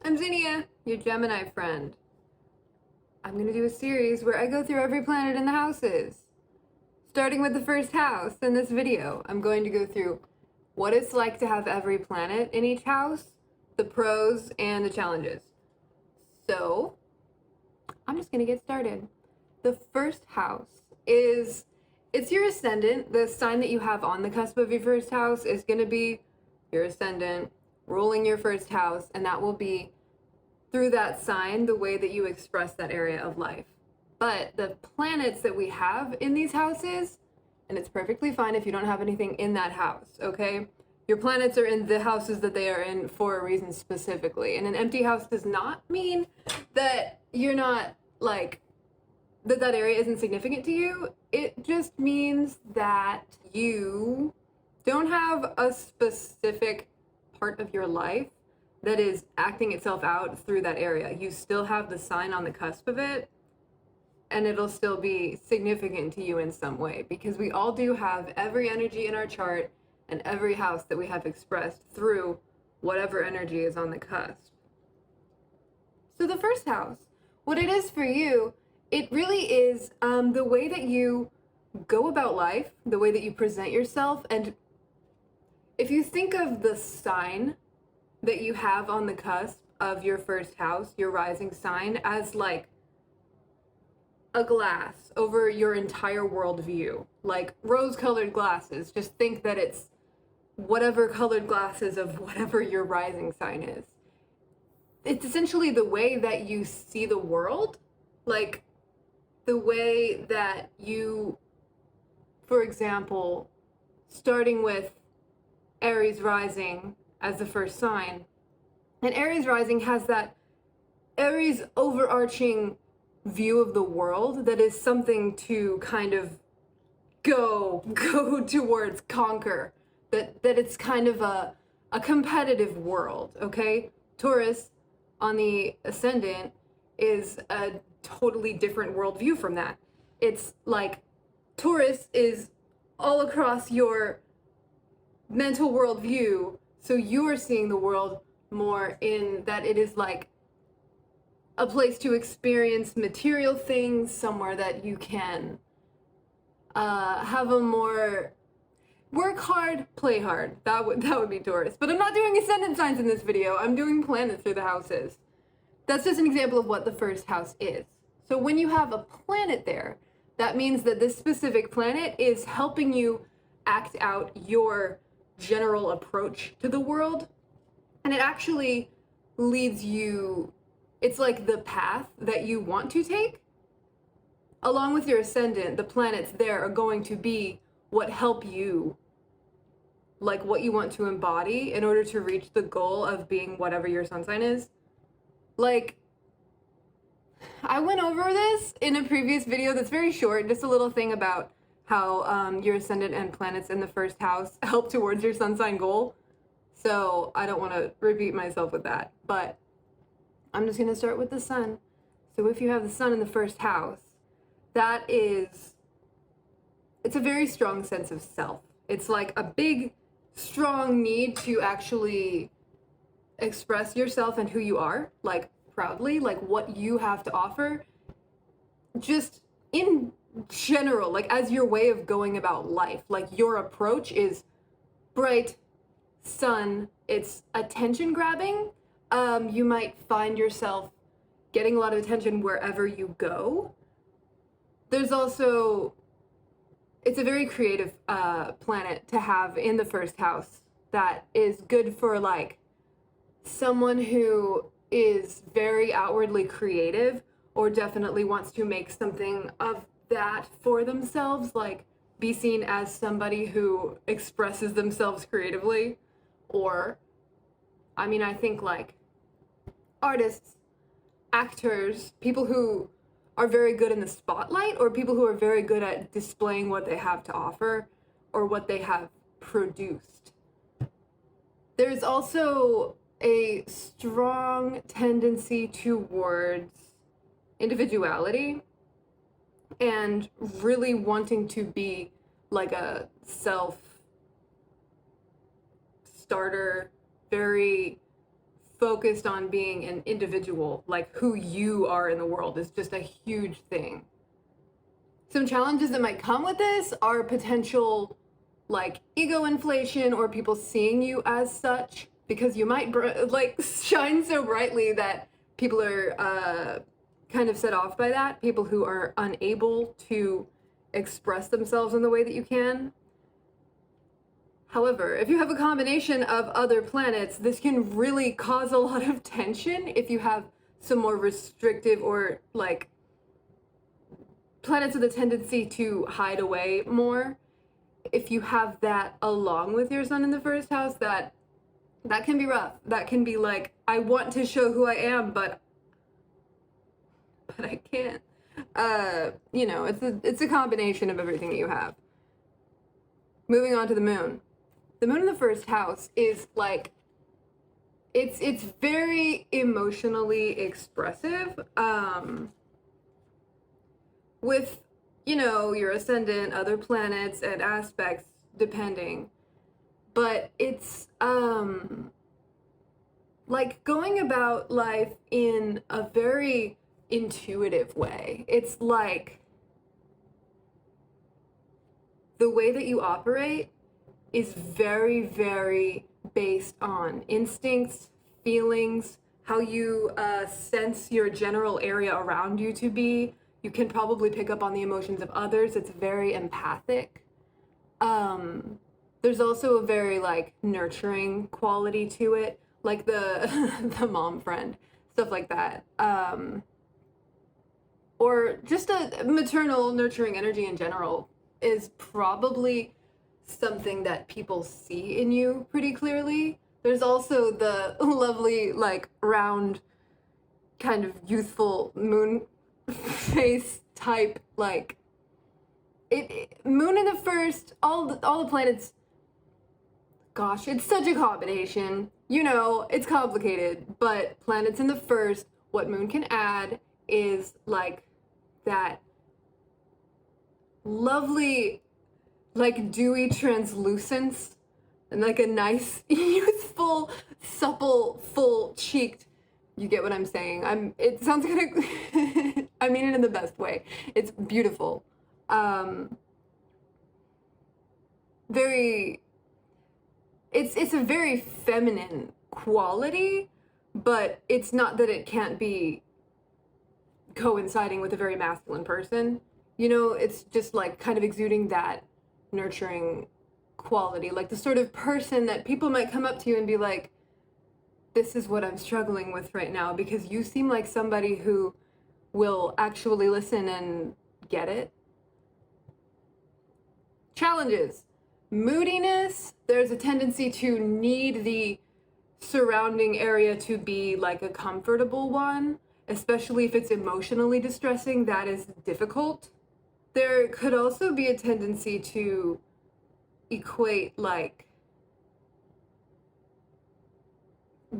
I'm Zinnia, your Gemini friend. I'm going to do a series where I go through every planet in the houses. Starting with the first house in this video, I'm going to go through what it's like to have every planet in each house, the pros and the challenges. So, I'm just going to get started. The first house it's your ascendant. The sign that you have on the cusp of your first house is going to be your ascendant ruling your first house, and that will be through that sign the way that you express that area of life. But the planets that we have in these houses, and it's perfectly fine if you don't have anything in that house, okay? Your planets are in the houses that they are in for a reason specifically. And an empty house does not mean that you're not, like, that area isn't significant to you. It just means that you don't have a specific part of your life that is acting itself out through that area. You still have the sign on the cusp of it, and it'll still be significant to you in some way, because we all do have every energy in our chart and every house that we have expressed through whatever energy is on the cusp. So the first house, what it is for you, it really is the way that you go about life, the way that you present yourself. And if you think of the sign that you have on the cusp of your first house, your rising sign, as like a glass over your entire worldview, like rose-colored glasses, just think that it's whatever colored glasses of whatever your rising sign is. It's essentially the way that you see the world, like the way that you, for example, starting with Aries rising as the first sign, and Aries rising has that Aries overarching view of the world that is something to kind of go towards, conquer, that it's kind of a competitive world, okay? Taurus on the ascendant is a totally different worldview from that. It's like Taurus is all across your mental worldview, so you are seeing the world more in that it is like a place to experience material things, somewhere that you can have a more work hard, play hard. That would be Taurus. But I'm not doing ascendant signs in this video. I'm doing planets through the houses. That's just an example of what the first house is. So when you have a planet there, that means that this specific planet is helping you act out your general approach to the world. And it actually leads you, it's like the path that you want to take. Along with your ascendant, the planets there are going to be what help you, like what you want to embody in order to reach the goal of being whatever your sun sign is. Like, I went over this in a previous video that's very short, just a little thing about how your ascendant and planets in the first house help towards your sun sign goal. So I don't want to repeat myself with that, but I'm just going to start with the sun. So if you have the sun in the first house, it's a very strong sense of self. It's like a big, strong need to actually express yourself and who you are, like proudly, like what you have to offer, just in general, like as your way of going about life. Like your approach is bright, sun, it's attention grabbing. You might find yourself getting a lot of attention wherever you go. There's also, it's a very creative planet to have in the first house that is good for like someone who is very outwardly creative, or definitely wants to make something of that for themselves, like be seen as somebody who expresses themselves creatively. Or, I mean, I think like artists, actors, people who are very good in the spotlight, or people who are very good at displaying what they have to offer or what they have produced. There's also a strong tendency towards individuality and really wanting to be like a self-starter, very focused on being an individual, like who you are in the world is just a huge thing. Some challenges that might come with this are potential like ego inflation or people seeing you as such, because you might like shine so brightly that people are kind of set off by that, people who are unable to express themselves in the way that you can. However, if you have a combination of other planets, this can really cause a lot of tension if you have some more restrictive or like planets with a tendency to hide away more. If you have that along with your sun in the first house, that can be rough. That can be like, I want to show who I am, but I can't. You know, it's a combination of everything that you have. Moving on to the moon. The moon in the first house is like, it's very emotionally expressive, with, you know, your ascendant, other planets and aspects depending, but it's like going about life in a very intuitive way. It's like the way that you operate is very, very based on instincts, feelings, how you sense your general area around you to be. You can probably pick up on the emotions of others. It's very empathic. There's also a very like nurturing quality to it, like the the mom friend, stuff like that. Or just a maternal nurturing energy in general is probably something that people see in you pretty clearly. There's also the lovely, like, round, kind of youthful moon face type, like, moon in the first, all the planets, gosh, it's such a combination. You know, it's complicated, but planets in the first, what moon can add is, like, that lovely, like, dewy translucence and like a nice youthful, supple, full-cheeked, you get what I'm saying. It sounds kind of I mean it in the best way. It's beautiful. Very, it's a very feminine quality, but it's not that it can't be coinciding with a very masculine person. You know, it's just like kind of exuding that nurturing quality, like the sort of person that people might come up to you and be like, this is what I'm struggling with right now, because you seem like somebody who will actually listen and get it. Challenges. Moodiness. There's a tendency to need the surrounding area to be like a comfortable one, especially if it's emotionally distressing. That is difficult. There could also be a tendency to equate like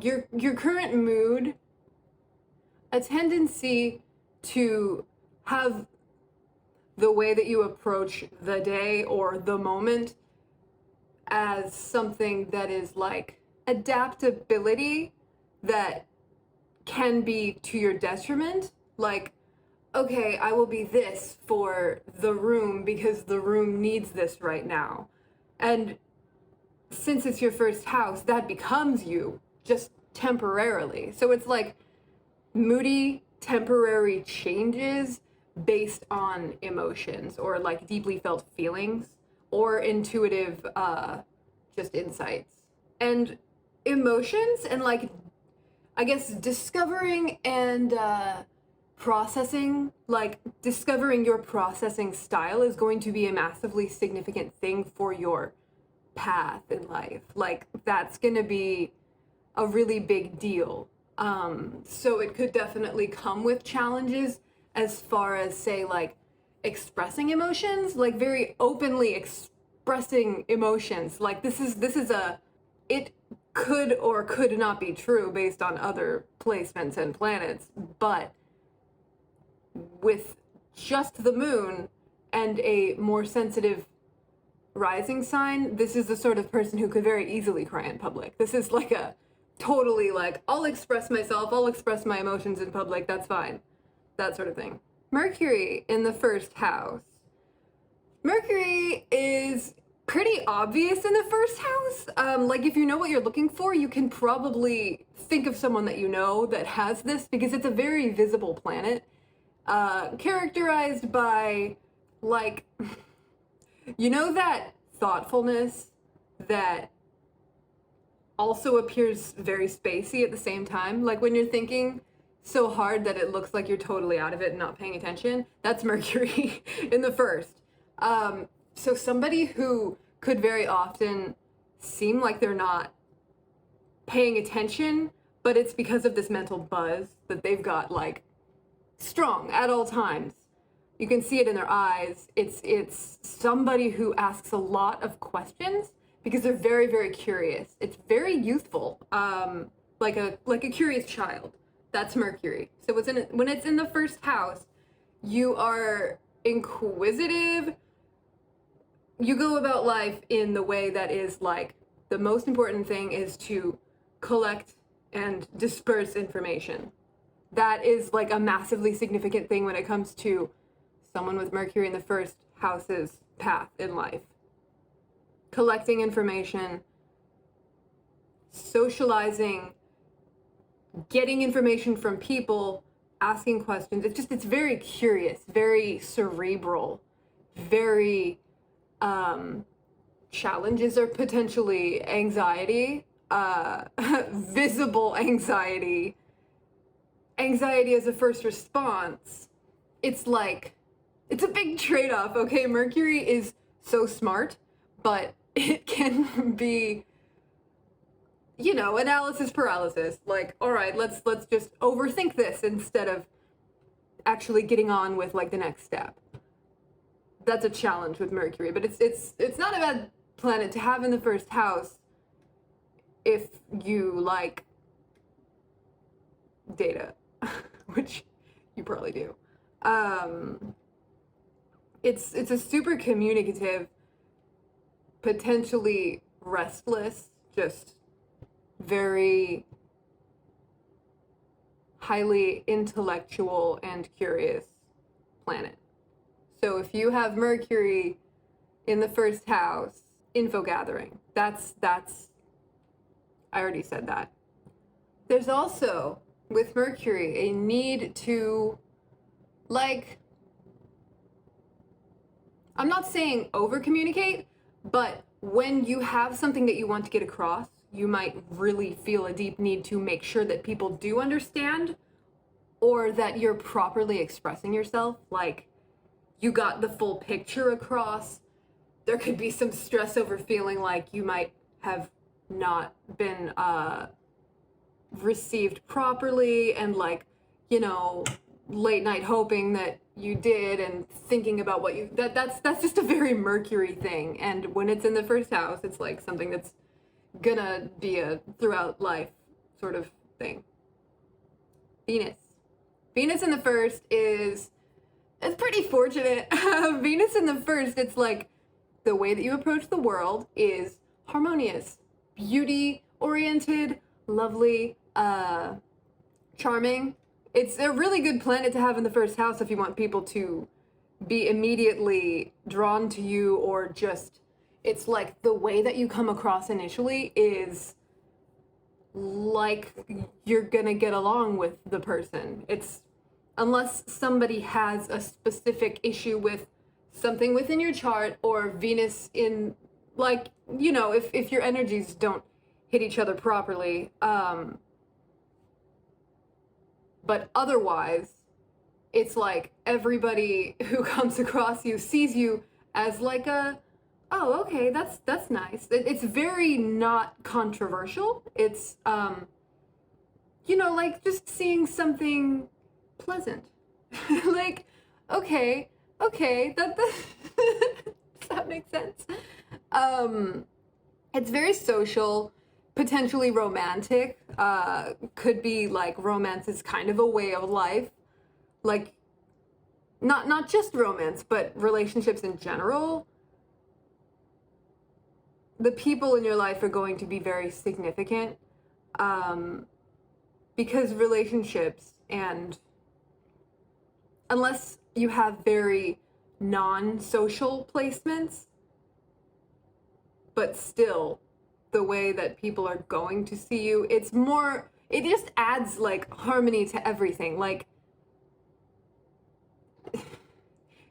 your current mood, a tendency to have the way that you approach the day or the moment as something that is like adaptability that can be to your detriment. Like, okay, I will be this for the room because the room needs this right now. And since it's your first house, that becomes you, just temporarily. So it's like moody, temporary changes based on emotions or like deeply felt feelings or intuitive just insights. And emotions and like, I guess, discovering and processing, like discovering your processing style is going to be a massively significant thing for your path in life. Like that's gonna be a really big deal. So it could definitely come with challenges as far as, say, like expressing emotions, like very openly expressing emotions. Like this is it could or could not be true based on other placements and planets, but with just the moon and a more sensitive rising sign, this is the sort of person who could very easily cry in public. This is like totally like, I'll express myself, I'll express my emotions in public, that's fine. That sort of thing. Mercury in the first house. Mercury is pretty obvious in the first house. Like, if you know what you're looking for, you can probably think of someone that you know that has this, because it's a very visible planet. Characterized by, like, you know, that thoughtfulness that also appears very spacey at the same time? Like, when you're thinking so hard that it looks like you're totally out of it and not paying attention, that's Mercury in the first. So somebody who could very often seem like they're not paying attention, but it's because of this mental buzz that they've got, like, strong at all times. You can see it in their eyes. It's somebody who asks a lot of questions because they're very, very curious. It's very youthful, like a curious child. That's Mercury. So when it's in the first house, you are inquisitive. You go about life in the way that is like, the most important thing is to collect and disperse information. That is like a massively significant thing when it comes to someone with Mercury in the first house's path in life. Collecting information, socializing, getting information from people, asking questions. It's very curious, very cerebral, very, challenges are potentially anxiety, visible anxiety as a first response. It's like, it's a big trade-off, okay? Mercury is so smart, but it can be, you know, analysis paralysis. Like, all right, let's just overthink this instead of actually getting on with, like, the next step. That's a challenge with Mercury, but it's not a bad planet to have in the first house if you like data, which you probably do. It's a super communicative, potentially restless, just very highly intellectual and curious planet. So if you have Mercury in the first house, info gathering, that's I already said that. There's also, with Mercury, a need to, like, I'm not saying over communicate, but when you have something that you want to get across, you might really feel a deep need to make sure that people do understand, or that you're properly expressing yourself, like you got the full picture across. There could be some stress over feeling like you might have not been received properly, and, like, you know, late night hoping that you did and thinking about what you, that's just a very Mercury thing. And when it's in the first house, it's like something that's gonna be a throughout life sort of thing. Venus in the first is, it's pretty fortunate. Venus in the first, it's like the way that you approach the world is harmonious, beauty oriented, lovely, charming. It's a really good planet to have in the first house if you want people to be immediately drawn to you, or just, it's like the way that you come across initially is like you're gonna get along with the person. It's, unless somebody has a specific issue with something within your chart, or Venus in, like, you know, if your energies don't hit each other properly, but otherwise, it's like everybody who comes across you sees you as like a, oh, okay, that's nice. It's very not controversial. It's, you know, like just seeing something pleasant. Like, okay, that does that make sense? It's very social, potentially romantic. Could be like romance is kind of a way of life. Like, not just romance, but relationships in general. The people in your life are going to be very significant. Because relationships, and unless you have very non-social placements, but still the way that people are going to see you, it's more, it just adds like harmony to everything. Like,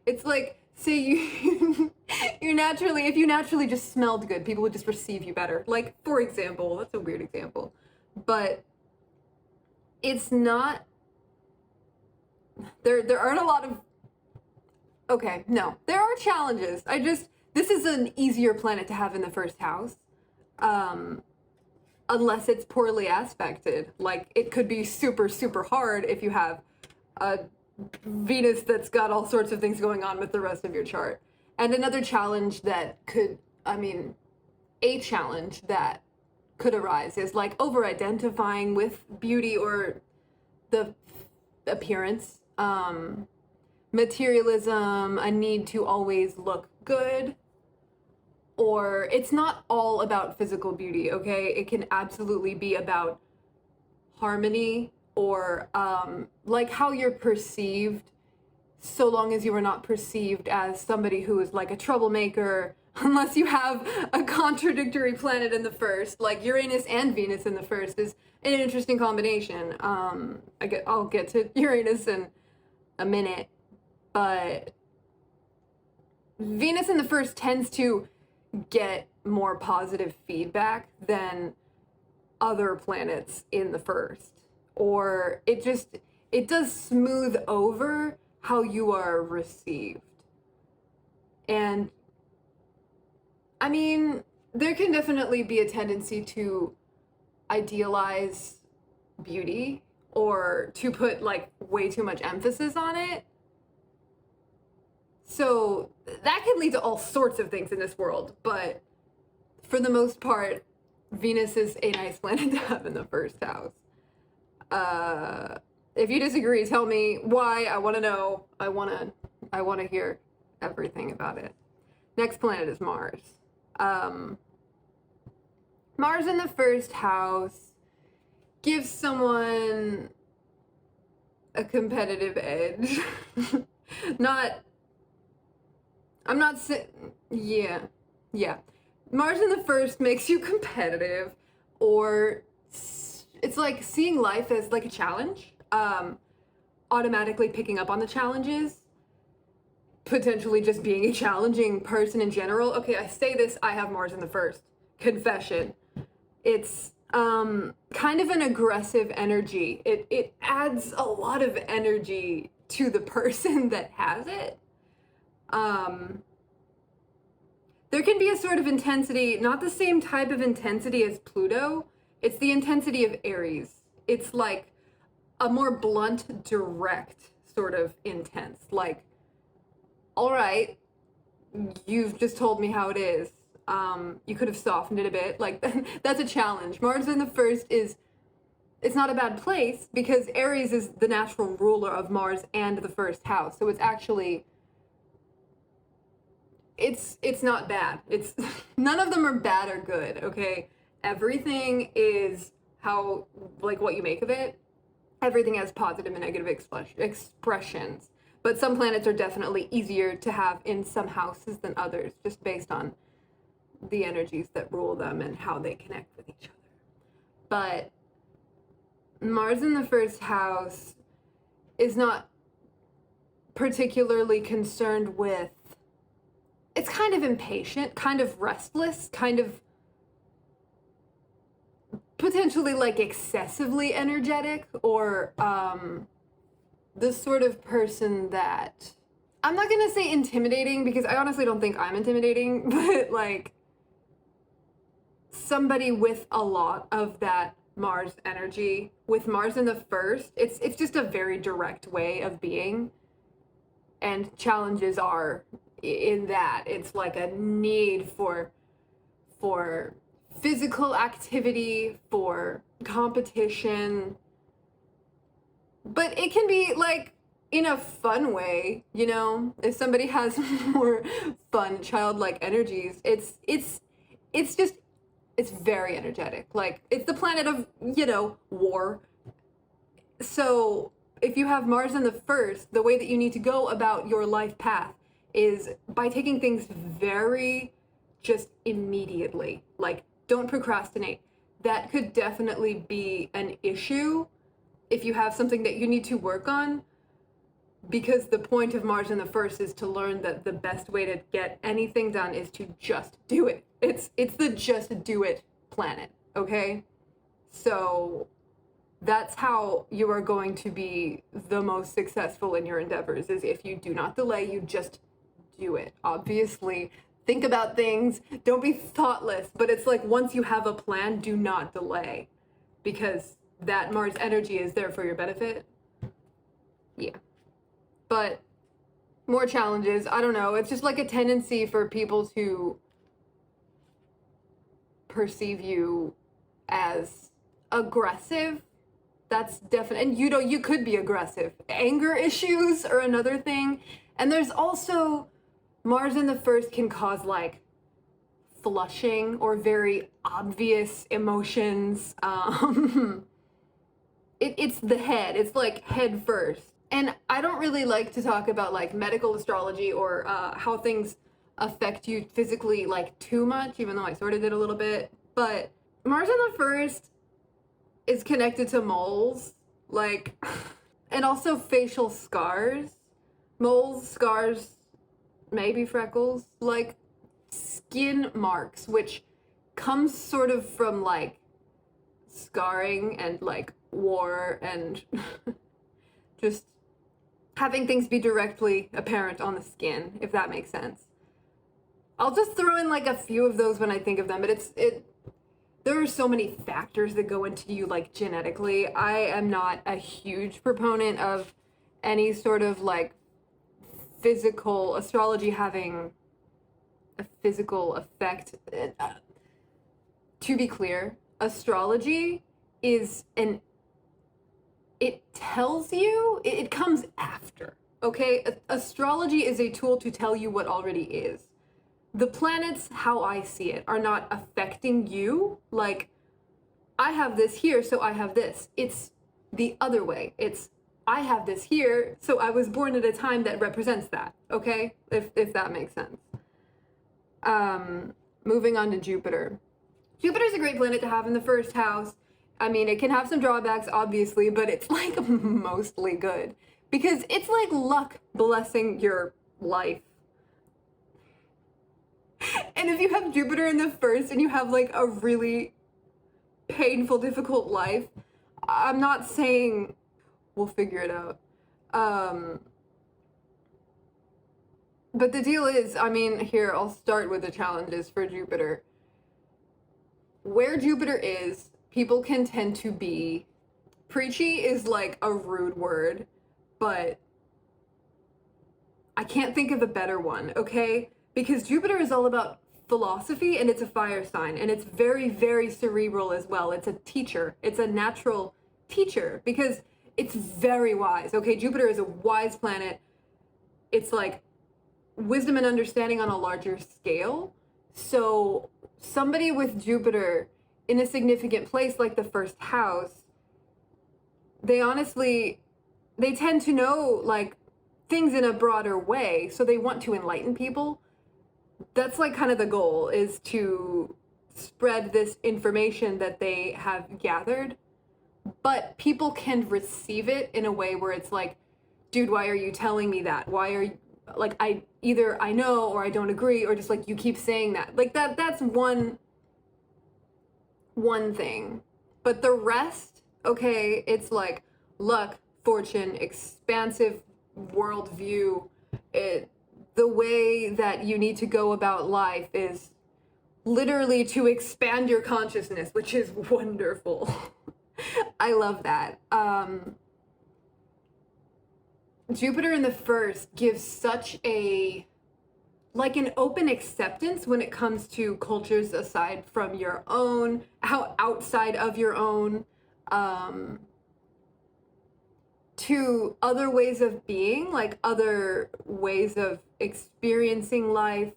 it's like, say you you're naturally, if you naturally just smelled good, people would just receive you better. Like, for example, that's a weird example, but it's not, there aren't a lot of, okay, no, there are challenges. This is an easier planet to have in the first house. Unless it's poorly aspected. Like, it could be super, super hard if you have a Venus that's got all sorts of things going on with the rest of your chart. And another challenge that could, a challenge that could arise is like over-identifying with beauty or the appearance, materialism, a need to always look good, or it's not all about physical beauty, okay? It can absolutely be about harmony, or like how you're perceived, so long as you are not perceived as somebody who is like a troublemaker, unless you have a contradictory planet in the first, like Uranus and Venus in the first is an interesting combination. I'll get to Uranus in a minute, but Venus in the first tends to get more positive feedback than other planets in the first, or it does smooth over how you are received. And I mean, there can definitely be a tendency to idealize beauty or to put like way too much emphasis on it. So that can lead to all sorts of things in this world, but for the most part, Venus is a nice planet to have in the first house. If you disagree, tell me why. I want to know. I want to hear everything about it. Next planet is Mars. Mars in the first house gives someone a competitive edge. Yeah. Mars in the first makes you competitive, or it's like seeing life as like a challenge, automatically picking up on the challenges, potentially just being a challenging person in general. Okay, I say this, I have Mars in the first. Confession. It's kind of an aggressive energy. It adds a lot of energy to the person that has it. There can be a sort of intensity, not the same type of intensity as Pluto. It's the intensity of Aries. It's like a more blunt, direct sort of intense. Like, all right, you've just told me how it is. You could have softened it a bit. Like, that's a challenge. Mars in the first it's not a bad place because Aries is the natural ruler of Mars and the first house. So it's actually, it's not bad. It's none of them are bad or good, okay? Everything is how, like, what you make of it. Everything has positive and negative expressions. But some planets are definitely easier to have in some houses than others, just based on the energies that rule them and how they connect with each other. But Mars in the first house is not particularly concerned with, it's kind of impatient, kind of restless, kind of potentially like excessively energetic, or the sort of person that, I'm not gonna say intimidating because I honestly don't think I'm intimidating, but like somebody with a lot of that Mars energy. With Mars in the first, it's just a very direct way of being, and challenges are in that it's like a need for physical activity, for competition, but it can be like in a fun way, you know. If somebody has more fun childlike energies, it's just it's very energetic. Like, it's the planet of, war. So if you have Mars in the first, the way that you need to go about your life path is by taking things very just immediately. Like, don't procrastinate. That could definitely be an issue if you have something that you need to work on, because the point of Mars in the first is to learn that the best way to get anything done is to just do it. It's the just do it planet, okay? So that's how you are going to be the most successful in your endeavors, is if you do not delay, you just do it. Obviously, think about things, don't be thoughtless, but it's like, once you have a plan, do not delay, because that Mars energy is there for your benefit. Yeah. But more challenges, I don't know, it's just like a tendency for people to perceive you as aggressive. That's definite. And you could be aggressive. Anger issues are another thing. And there's also, Mars in the first can cause like flushing or very obvious emotions. It's the head. It's like head first. And I don't really like to talk about like medical astrology or how things affect you physically like too much, even though I sort of did a little bit. But Mars in the first is connected to moles, like, and also facial scars. Moles, scars, maybe freckles, like skin marks, which comes sort of from like scarring and like war and just having things be directly apparent on the skin, if that makes sense. I'll just throw in like a few of those when I think of them, but there are so many factors that go into you like genetically. I am not a huge proponent of any sort of like physical astrology having a physical effect. To be clear, astrology is it tells you, it comes after, okay? Astrology is a tool to tell you what already is. The planets, how I see it, are not affecting you. Like, I have this here, so I have this. It's the other way. It's, I have this here, so I was born at a time that represents that, okay? If that makes sense. Moving on to Jupiter. Jupiter's a great planet to have in the first house. I mean, it can have some drawbacks, obviously, but it's like mostly good, because it's like luck blessing your life. And if you have Jupiter in the first and you have like a really painful, difficult life, I'm not saying we'll figure it out. But the deal is, I mean, here, I'll start with the challenges for Jupiter. Where Jupiter is, people can tend to be, preachy is like a rude word, but I can't think of a better one, okay? Because Jupiter is all about philosophy, and it's a fire sign, and it's very, very cerebral as well. It's a teacher. It's a natural teacher, because it's very wise, okay? Jupiter is a wise planet. It's like wisdom and understanding on a larger scale. So somebody with Jupiter in a significant place like the first house, they tend to know like things in a broader way, so they want to enlighten people. That's like kind of the goal, is to spread this information that they have gathered, but people can receive it in a way where it's like, dude, why are you telling me that? Why are you, like, I know or I don't agree, or just like you keep saying that. Like that's one thing. But the rest, okay, it's like luck, fortune, expansive worldview. The way that you need to go about life is literally to expand your consciousness, which is wonderful. I love that. Jupiter in the first gives such like an open acceptance when it comes to cultures aside from your own, outside of your own, to other ways of being, like other ways of experiencing life,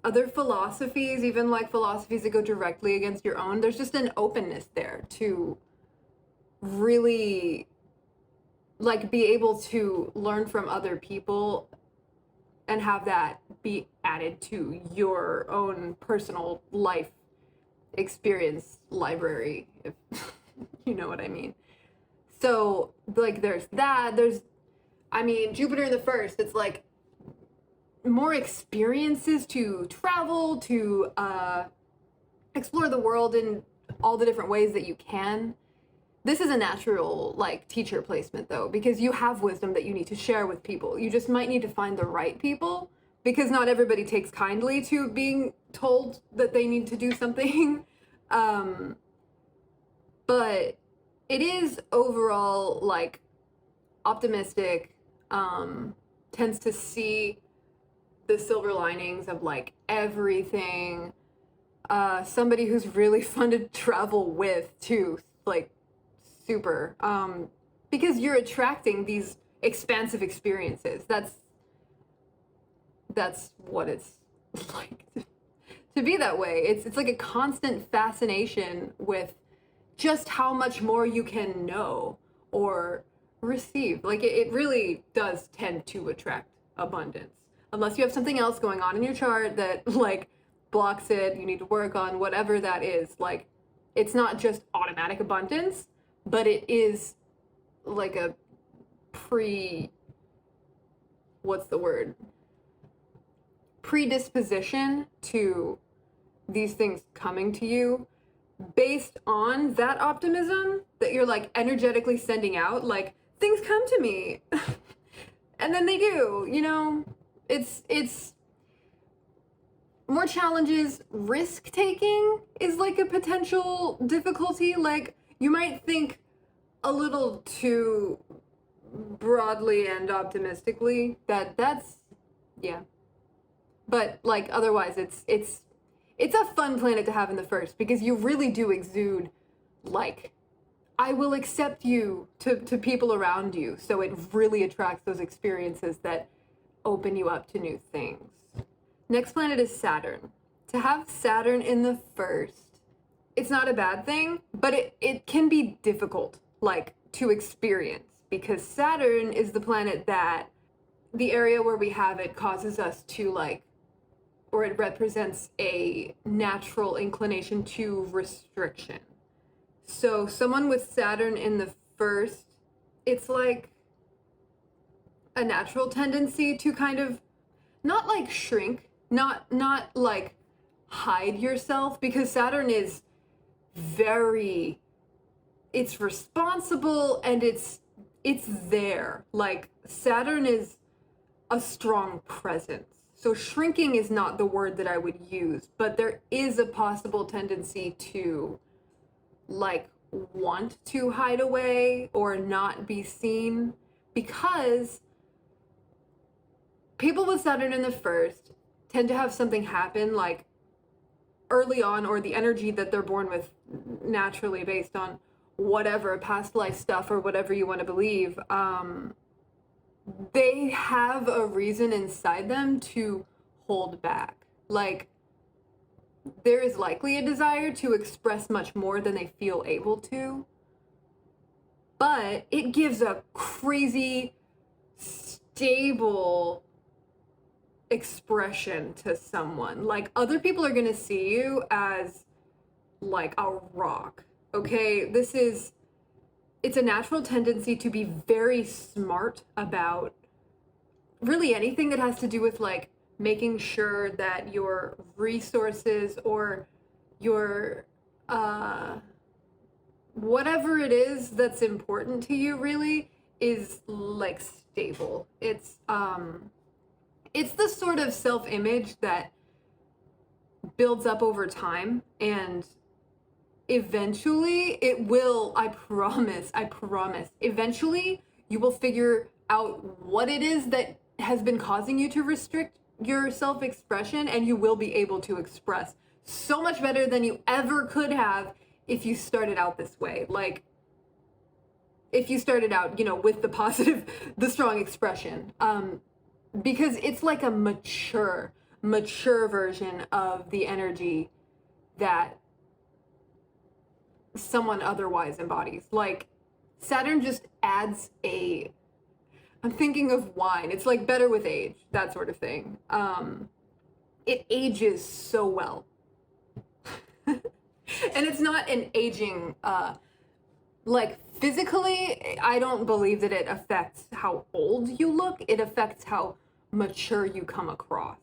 other philosophies, even like philosophies that go directly against your own. There's just an openness there to really like be able to learn from other people and have that be added to your own personal life experience library, if you know what I mean. So like there's that, there's, I mean, Jupiter in the first, it's like more experiences to travel, to explore the world in all the different ways that you can. This is a natural like teacher placement though, because you have wisdom that you need to share with people. You just might need to find the right people, because not everybody takes kindly to being told that they need to do something. But it is overall like optimistic, tends to see the silver linings of like everything. Somebody who's really fun to travel with too, like super, because you're attracting these expansive experiences. That's what it's like to be that way. It's like a constant fascination with just how much more you can know or receive. Like it really does tend to attract abundance, unless you have something else going on in your chart that like blocks it, you need to work on whatever that is. Like it's not just automatic abundance, but it is like a predisposition to these things coming to you based on that optimism that you're like energetically sending out. Like things come to me and then they do, you know. It's more challenges. Risk taking is like a potential difficulty. Like you might think a little too broadly and optimistically that's yeah, but like otherwise it's a fun planet to have in the first, because you really do exude like I will accept you to people around you. So it really attracts those experiences that open you up to new things. Next planet is Saturn. To have Saturn in the first, it's not a bad thing, but it can be difficult like to experience, because Saturn is the planet that the area where we have it causes us to like, or it represents a natural inclination to restriction. So someone with Saturn in the first, it's like a natural tendency to kind of not like shrink, not like hide yourself, because Saturn is very, it's responsible and it's there. Like Saturn is a strong presence. So shrinking is not the word that I would use, but there is a possible tendency to like want to hide away or not be seen, because people with Saturn in the first tend to have something happen like early on, or the energy that they're born with naturally based on whatever past life stuff or whatever you want to believe. They have a reason inside them to hold back. Like there is likely a desire to express much more than they feel able to, but it gives a crazy stable expression to someone. Like other people are going to see you as like a rock. Okay, it's a natural tendency to be very smart about really anything that has to do with like making sure that your resources or your whatever it is that's important to you really is like stable. It's the sort of self-image that builds up over time, and eventually it will, I promise, eventually you will figure out what it is that has been causing you to restrict your self-expression, and you will be able to express so much better than you ever could have if you started out this way. Like if you started out, you know, with the strong expression, because it's like a mature mature version of the energy that someone otherwise embodies. Like, Saturn just adds I'm thinking of wine. It's like better with age, that sort of thing. It ages so well. And it's not an aging, like physically, I don't believe that it affects how old you look. It affects how mature you come across.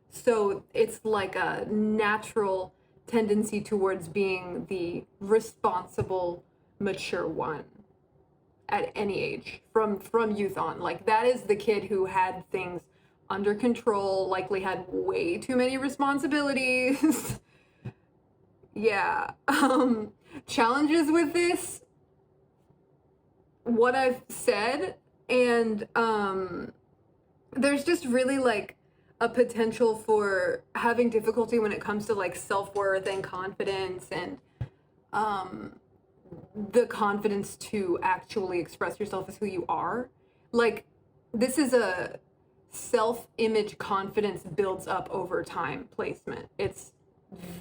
So it's like a natural tendency towards being the responsible, mature one at any age, from youth on. Like, that is the kid who had things under control, likely had way too many responsibilities. Yeah. Challenges with this, what I've said, and there's just really like a potential for having difficulty when it comes to like self-worth and confidence, and the confidence to actually express yourself as who you are. Like, this is a self-image confidence builds up over time placement. It's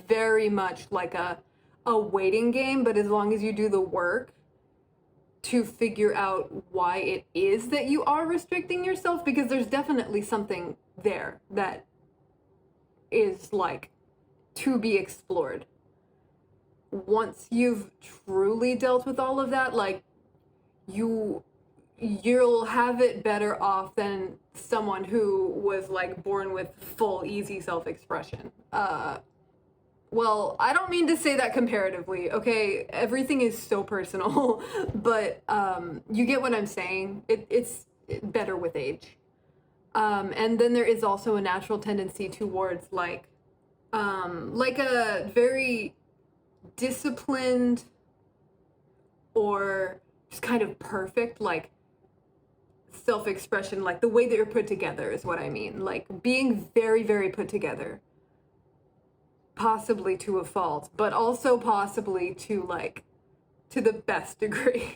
very much like a waiting game, but as long as you do the work to figure out why it is that you are restricting yourself, because there's definitely something there that is like to be explored. Once you've truly dealt with all of that, like, you'll have it better off than someone who was like born with full easy self-expression. Well, I don't mean to say that comparatively, okay? Everything is so personal, but you get what I'm saying. It's better with age. And then there is also a natural tendency towards like a very disciplined or just kind of perfect, like, self-expression, like the way that you're put together is what I mean. Like, being very, very put together. Possibly to a fault, but also possibly to like, to the best degree.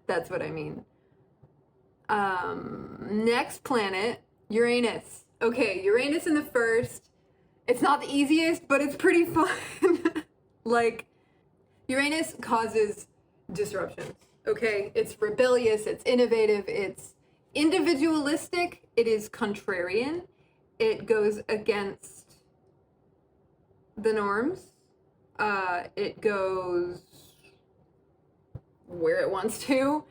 That's what I mean. Next planet, Uranus. Okay, Uranus in the first. It's not the easiest, but it's pretty fun. Like, Uranus causes disruptions. Okay, it's rebellious, it's innovative, it's individualistic, it is contrarian, it goes against the norms, it goes where it wants to.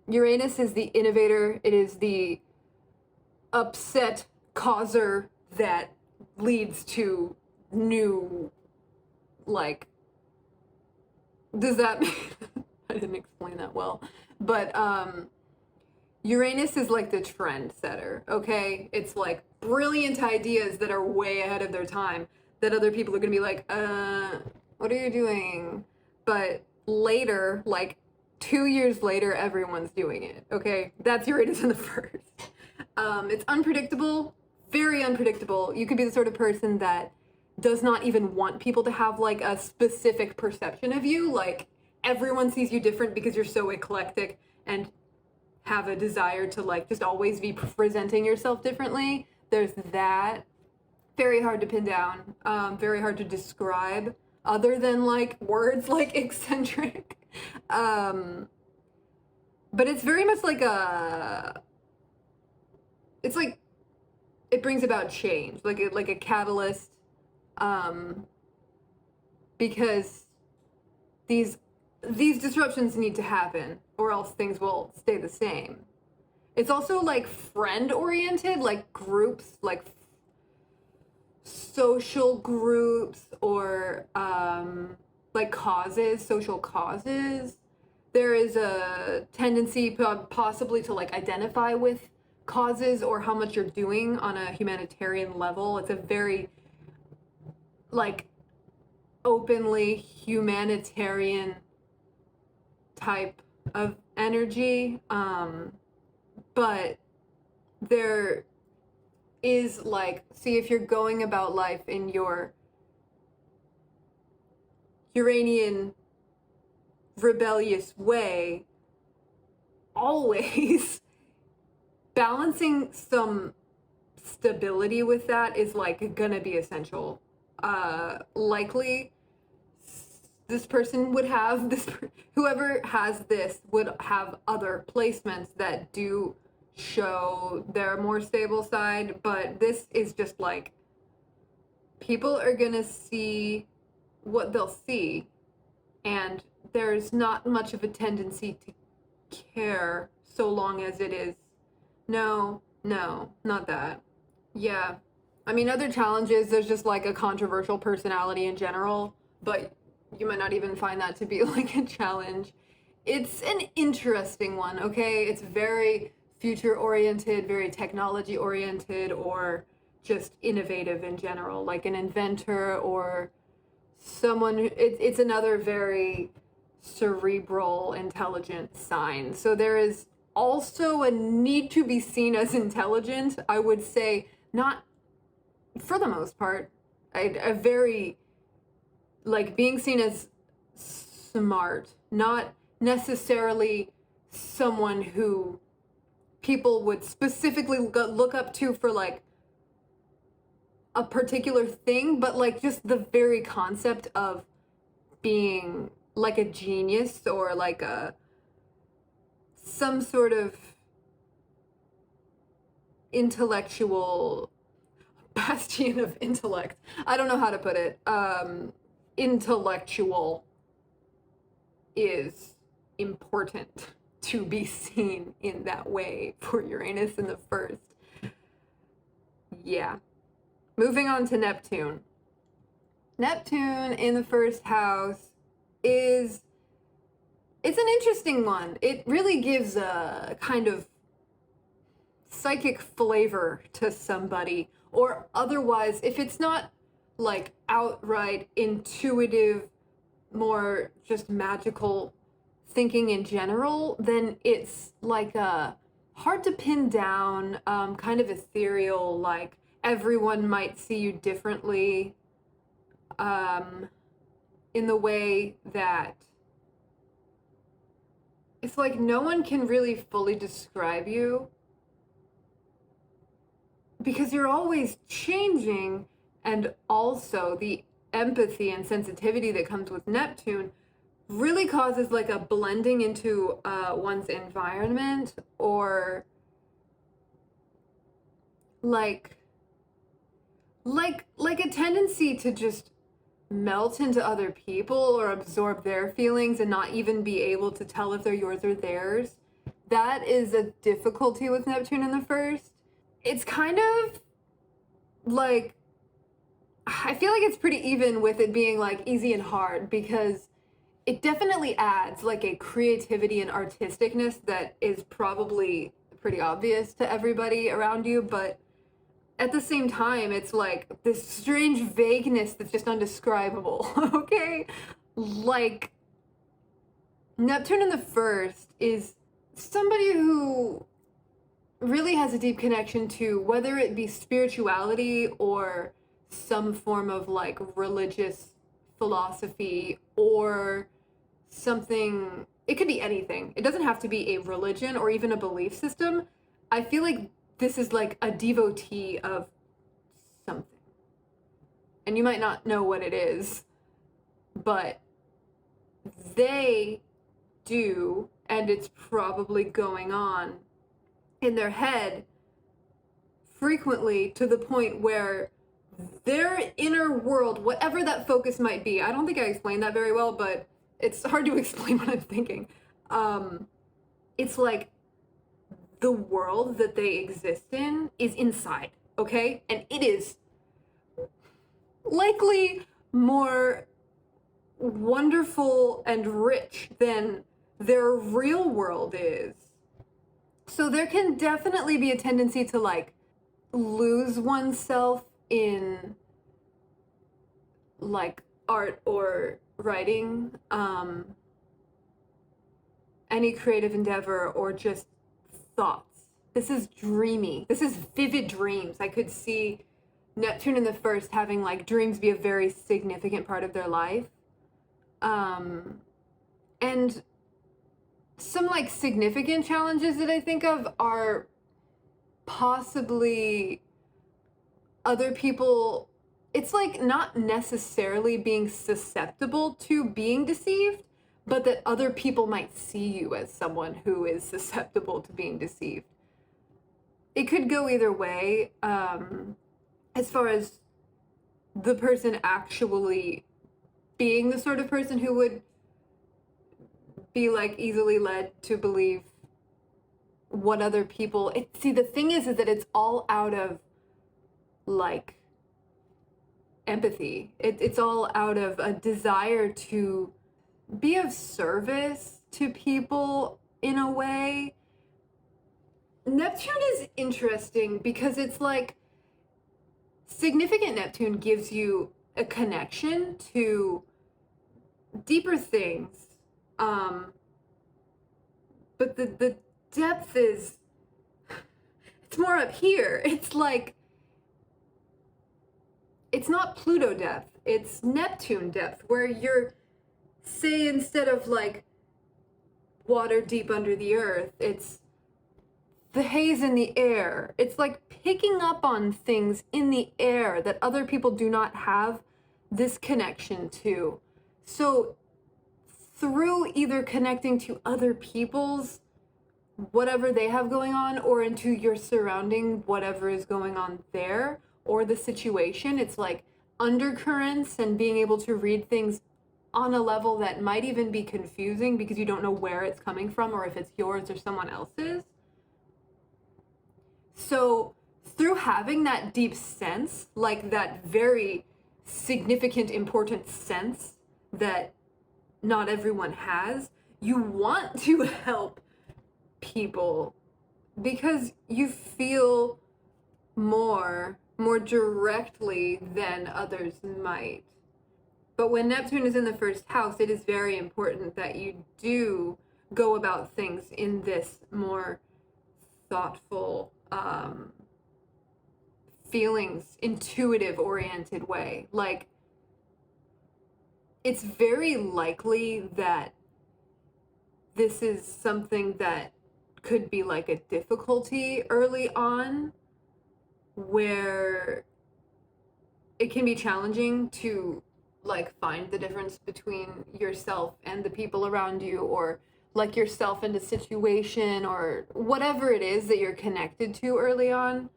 Uranus is the innovator, it is the upset causer that leads to new, like, does that mean I didn't explain that well, but Uranus is like the trend setter, okay? It's like brilliant ideas that are way ahead of their time that other people are gonna be like, what are you doing? But later, like 2 years later, everyone's doing it, okay? That's Uranus in the first. It's unpredictable, very unpredictable. You could be the sort of person that does not even want people to have like a specific perception of you. Like, everyone sees you different because you're so eclectic and have a desire to like just always be presenting yourself differently. There's that. Very hard to pin down, very hard to describe other than like words like eccentric. But it's very much like it's like, it brings about change, like a catalyst, because these disruptions need to happen or else things will stay the same. It's also like friend oriented, like groups, like social groups, or like causes, social causes. There is a tendency possibly to like identify with causes or how much you're doing on a humanitarian level. It's a very like openly humanitarian type of energy, but there is like, see, if you're going about life in your Uranian rebellious way, always balancing some stability with that is like gonna be essential. Likely this person would have this, whoever has this would have other placements that do show their more stable side, but this is just like, people are gonna see what they'll see, and there's not much of a tendency to care so long as it is, no, not that. Yeah. I mean, other challenges, there's just like a controversial personality in general, but you might not even find that to be like a challenge. It's an interesting one, okay? It's very future oriented, very technology oriented, or just innovative in general, like an inventor or someone. It's another very cerebral, intelligent sign. So there is also a need to be seen as intelligent. I would say not for the most part. A very, like, being seen as smart, not necessarily someone who people would specifically look up to for like a particular thing, but like just the very concept of being like a genius or like a some sort of intellectual bastion of intellect. I don't know how to put it. Intellectual is important to be seen in that way for Uranus in the first. Yeah. Moving on to Neptune. Neptune in the first house it's an interesting one. It really gives a kind of psychic flavor to somebody, or otherwise, if it's not like outright intuitive, more just magical thinking in general, then it's like a hard to pin down, kind of ethereal, like everyone might see you differently, in the way that it's like no one can really fully describe you because you're always changing, and also the empathy and sensitivity that comes with Neptune really causes like a blending into one's environment, or like a tendency to just melt into other people or absorb their feelings and not even be able to tell if they're yours or theirs. That is a difficulty with Neptune in the first. It's kind of like, I feel like it's pretty even with it being like easy and hard, because it definitely adds like a creativity and artisticness that is probably pretty obvious to everybody around you, but at the same time, it's like this strange vagueness that's just undescribable, okay? Like, Neptune in the first is somebody who really has a deep connection to, whether it be spirituality or some form of like religious philosophy or something. It could be anything. It doesn't have to be a religion or even a belief system. I feel like this is like a devotee of something. And you might not know what it is, but they do, and it's probably going on in their head frequently, to the point where their inner world, whatever that focus might be, I don't think I explained that very well, but it's hard to explain what I'm thinking. It's like the world that they exist in is inside, okay? And it is likely more wonderful and rich than their real world is. So there can definitely be a tendency to like lose oneself in like art or writing, any creative endeavor, or just thoughts. This is dreamy. This is vivid dreams. I could see Neptune in the first having like dreams be a very significant part of their life. And some like significant challenges that I think of are possibly other people, it's like not necessarily being susceptible to being deceived, but that other people might see you as someone who is susceptible to being deceived. It could go either way, as far as the person actually being the sort of person who would be like easily led to believe what other people, see, the thing is that it's all out of like empathy. It's all out of a desire to be of service to people in a way. Neptune is interesting because it's like significant Neptune gives you a connection to deeper things. But the depth is, it's more up here. It's like, it's not Pluto depth, it's Neptune depth, where you're, say, instead of like water deep under the earth, it's the haze in the air. It's like picking up on things in the air that other people do not have this connection to. So through either connecting to other people's whatever they have going on, or into your surrounding whatever is going on there, or the situation, it's like undercurrents and being able to read things on a level that might even be confusing because you don't know where it's coming from or if it's yours or someone else's. So through having that deep sense, like that very significant, important sense that not everyone has, you want to help people because you feel more directly than others might. But when Neptune is in the first house, it is very important that you do go about things in this more thoughtful, feelings, intuitive oriented way. Like, it's very likely that this is something that could be like a difficulty early on, where it can be challenging to like find the difference between yourself and the people around you, or like yourself in a situation, or whatever it is that you're connected to early on.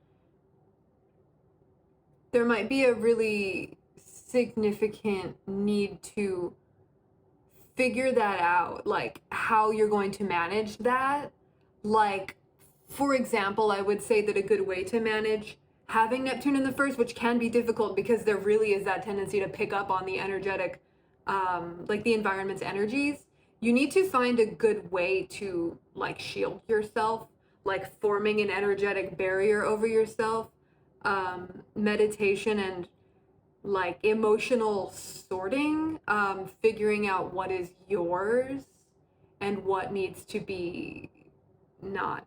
There might be a really significant need to figure that out, like how you're going to manage that. Like, for example, I would say that a good way to manage having Neptune in the first, which can be difficult because there really is that tendency to pick up on the energetic, like the environment's energies. You need to find a good way to like shield yourself, like forming an energetic barrier over yourself. Meditation and like emotional sorting, figuring out what is yours and what needs to be not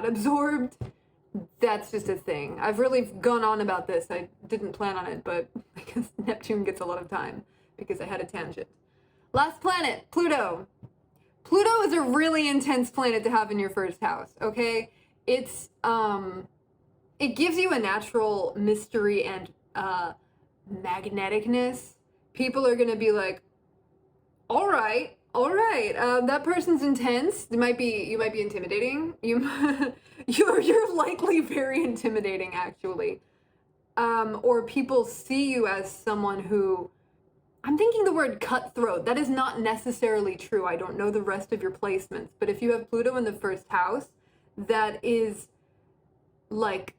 absorbed. That's just a thing. I've really gone on about this. I didn't plan on it, but because Neptune gets a lot of time because I had a tangent. Last planet, Pluto. Pluto is a really intense planet to have in your first house, okay? It's it gives you a natural mystery and magneticness. People are gonna be like, all right, that person's intense. You might be intimidating. You're likely very intimidating, actually. Or people see you as someone who, I'm thinking the word cutthroat. That is not necessarily true. I don't know the rest of your placements, but if you have Pluto in the first house, that is like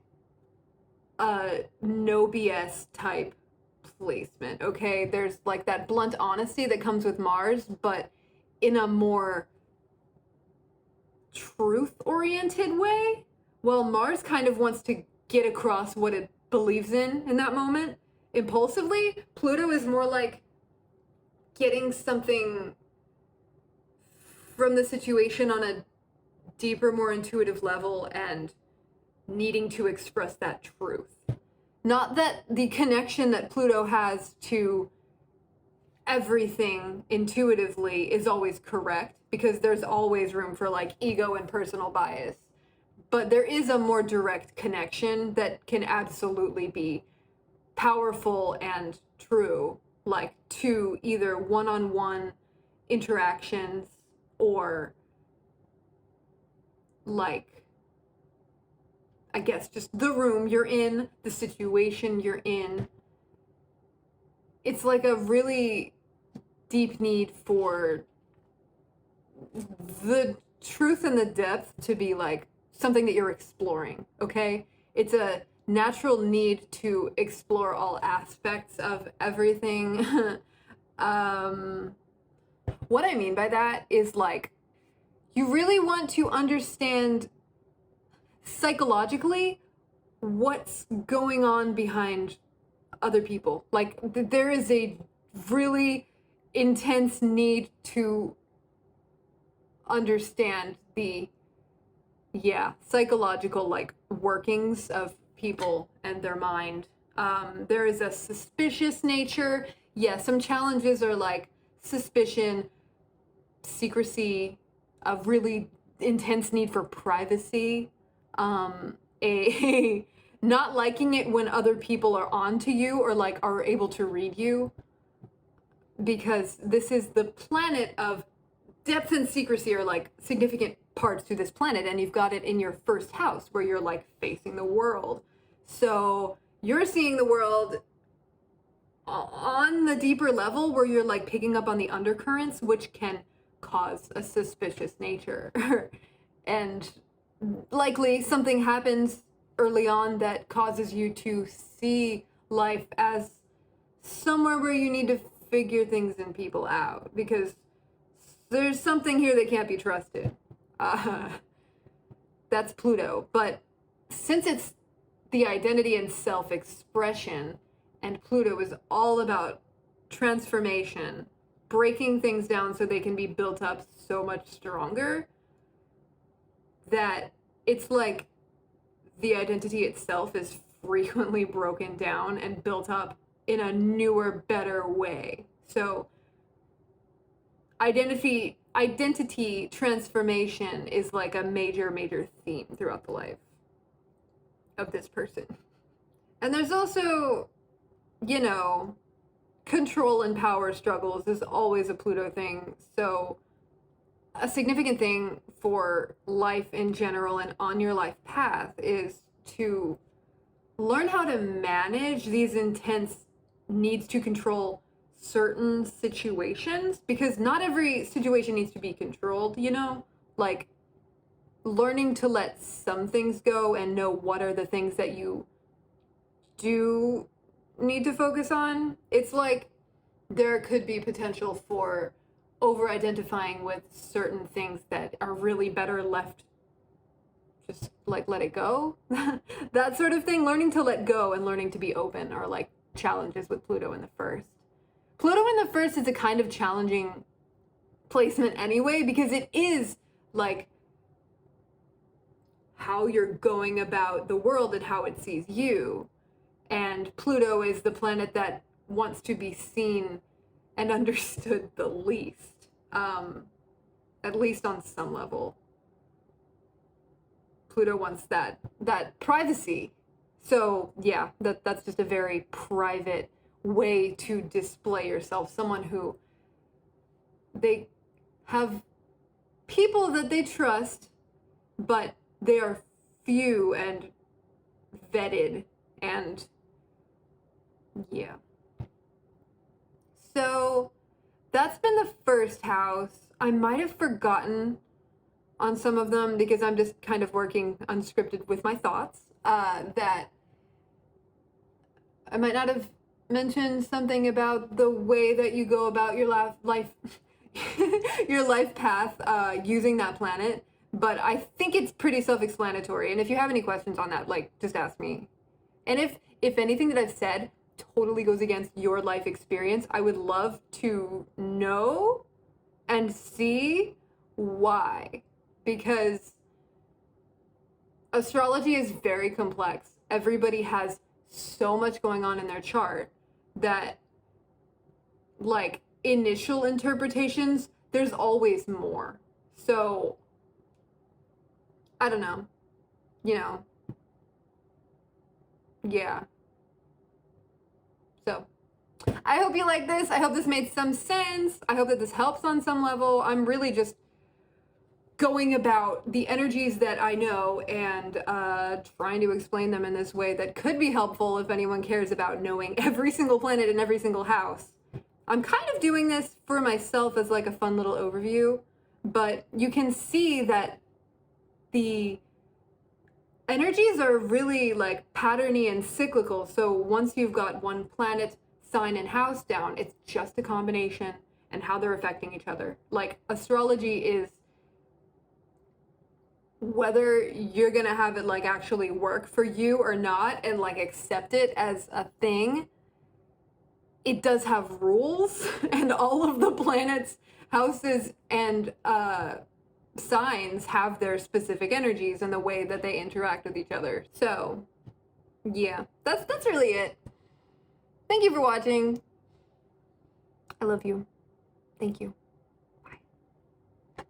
a no BS type placement, okay? There's like that blunt honesty that comes with Mars, but in a more truth-oriented way. Well, Mars kind of wants to get across what it believes in that moment, impulsively. Pluto is more like getting something from the situation on a deeper, more intuitive level and needing to express that truth. Not that the connection that Pluto has to everything intuitively is always correct, because there's always room for like ego and personal bias. but there is a more direct connection that can absolutely be powerful and true, like to either one-on-one interactions or like, I guess, just the room you're in, the situation you're in. It's like a really deep need for the truth and the depth to be like something that you're exploring, okay? It's a natural need to explore all aspects of everything. What I mean by that is like, you really want to understand psychologically what's going on behind other people. Like, there is a really intense need to understand the psychological like workings of people and their mind. There is a suspicious nature. Yeah, some challenges are like suspicion, secrecy, a really intense need for privacy, a not liking it when other people are on to you or like are able to read you, because this is the planet of depth and secrecy are like significant parts to this planet, and you've got it in your first house where you're like facing the world. So you're seeing the world on the deeper level where you're like picking up on the undercurrents, which can cause a suspicious nature. And likely something happens early on that causes you to see life as somewhere where you need to figure things and people out, because there's something here that can't be trusted. That's Pluto. But since it's the identity and self-expression, and Pluto is all about transformation, breaking things down so they can be built up so much stronger, that it's like the identity itself is frequently broken down and built up in a newer, better way. So identity transformation is like a major theme throughout the life of this person. And there's also, you know, control and power struggles is always a Pluto thing. So a significant thing for life in general and on your life path is to learn how to manage these intense needs to control certain situations, because not every situation needs to be controlled, you know? Like, learning to let some things go and know what are the things that you do need to focus on. It's like there could be potential for over-identifying with certain things that are really better left just like let it go. That sort of thing. Learning to let go and learning to be open are like challenges with Pluto in the first. Pluto in the first is a kind of challenging placement anyway, because it is like how you're going about the world and how it sees you. And Pluto is the planet that wants to be seen and understood the least, at least on some level. Pluto wants that privacy. So yeah, that's just a very private way to display yourself. Someone who, they have people that they trust, but they are few and vetted, and yeah. So that's been the first house. I might have forgotten on some of them because I'm just kind of working unscripted with my thoughts, that I might not have mentioned something about the way that you go about your life your life path using that planet, but I think it's pretty self-explanatory. And if you have any questions on that, like, just ask me. And if anything that I've said totally goes against your life experience, I would love to know and see why, because astrology is very complex. Everybody has so much going on in their chart that, like, initial interpretations, there's always more. So I don't know. you know, yeah. So, I hope you like this. I hope this made some sense. I hope that this helps on some level. I'm really just going about the energies that I know and trying to explain them in this way that could be helpful if anyone cares about knowing every single planet in every single house. I'm kind of doing this for myself as like a fun little overview, but you can see that the energies are really like patterny and cyclical. So once you've got one planet, sign, and house down, it's just a combination and how they're affecting each other. Like astrology is whether you're gonna have it like actually work for you or not and like accept it as a thing. It does have rules, and all of the planets, houses, and signs have their specific energies and the way that they interact with each other. So, yeah, that's really it. Thank you for watching. I love you. Thank you.